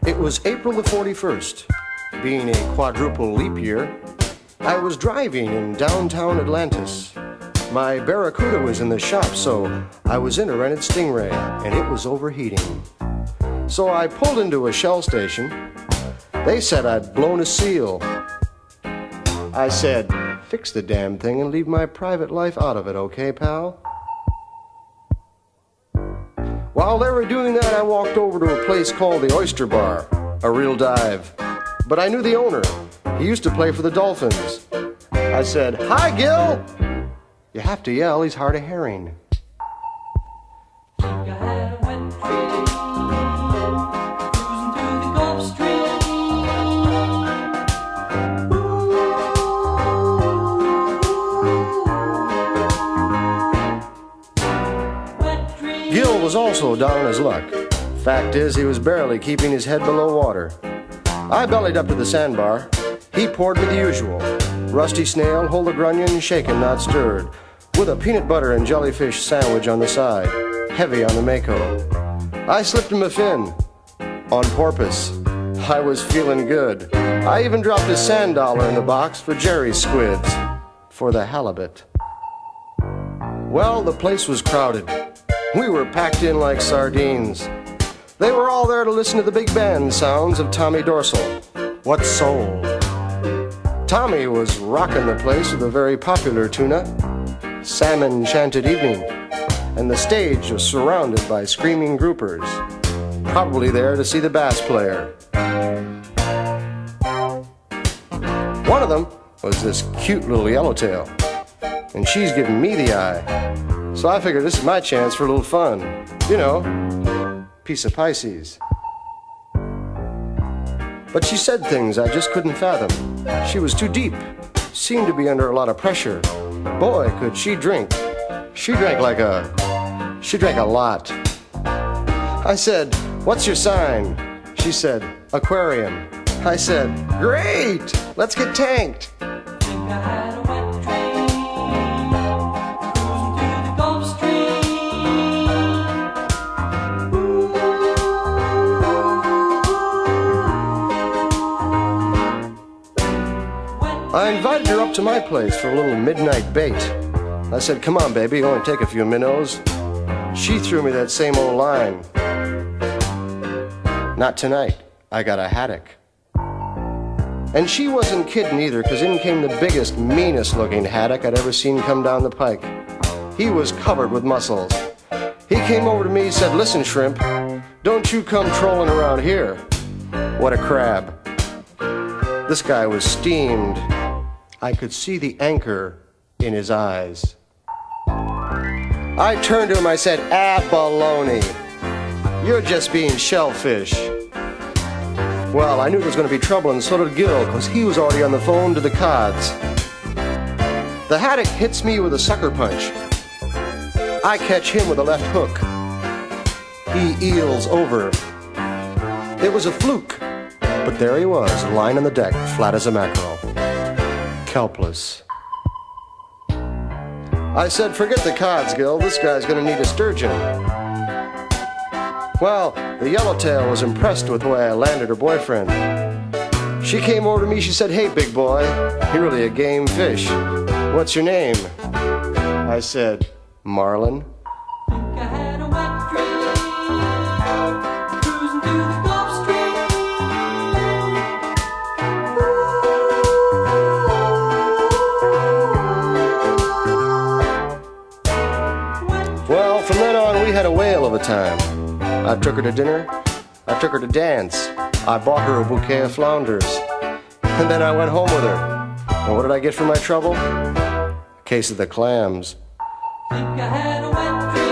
It was April the 41st. Being a quadruple leap year, I was driving in downtown Atlantis. My Barracuda was in the shop, so I was in a rented Stingray, and it was overheating. So I pulled into a Shell station. They said I'd blown a seal. I said, fix the damn thing and leave my private life out of it, okay, pal? While they were doing that, I walked over to a place called the Oyster Bar, a real dive. But I knew the owner. He used to play for the Dolphins. I said, hi, Gil! You have to yell, he's hard of hearing. Gil was also down on his luck. Fact is, he was barely keeping his head below water. I bellied up to the sandbar. He poured me the usual. Rusty snail, whole of grunion, shaken, not stirred, with a peanut butter and jellyfish sandwich on the side, heavy on the Mako. I slipped him a fin, on porpoise. I was feeling good. I even dropped a sand dollar in the box for Jerry's squids, for the halibut. Well, the place was crowded. We were packed in like sardines. They were all there to listen to the big band sounds of Tommy Dorsal. What soul! Tommy was rocking the place with a very popular tuna, Salmon Enchanted Evening, and the stage was surrounded by screaming groupers, probably there to see the bass player. One of them was this cute little yellowtail, and she's giving me the eye. So I figured this is my chance for a little fun. You know, piece of Pisces. But she said things I just couldn't fathom. She was too deep, seemed to be under a lot of pressure. Boy, could she drink. She drank a lot. I said, what's your sign? She said, Aquarium. I said, great, let's get tanked. I invited her up to my place for a little midnight bait. I said, come on, baby, it'll only take a few minnows. She threw me that same old line. Not tonight, I got a haddock. And she wasn't kidding either, because in came the biggest, meanest looking haddock I'd ever seen come down the pike. He was covered with muscles. He came over to me and said, listen, shrimp, don't you come trolling around here. What a crab. This guy was steamed. I could see the anchor in his eyes. I turned to him, I said, baloney. You're just being shellfish. Well, I knew there was going to be trouble, and so did Gil, because he was already on the phone to the cods. The haddock hits me with a sucker punch. I catch him with a left hook. He eels over. It was a fluke, but there he was, lying on the deck, flat as a mackerel. Helpless. I said, forget the cods, Gil. This guy's going to need a sturgeon. Well, the yellowtail was impressed with the way I landed her boyfriend. She came over to me, she said, hey, big boy, you're really a game fish. What's your name? I said, Marlin. Well, from then on, we had a whale of a time. I took her to dinner. I took her to dance. I bought her a bouquet of flounders. And then I went home with her. And what did I get for my trouble? A case of the clams. Think I had a wet dream.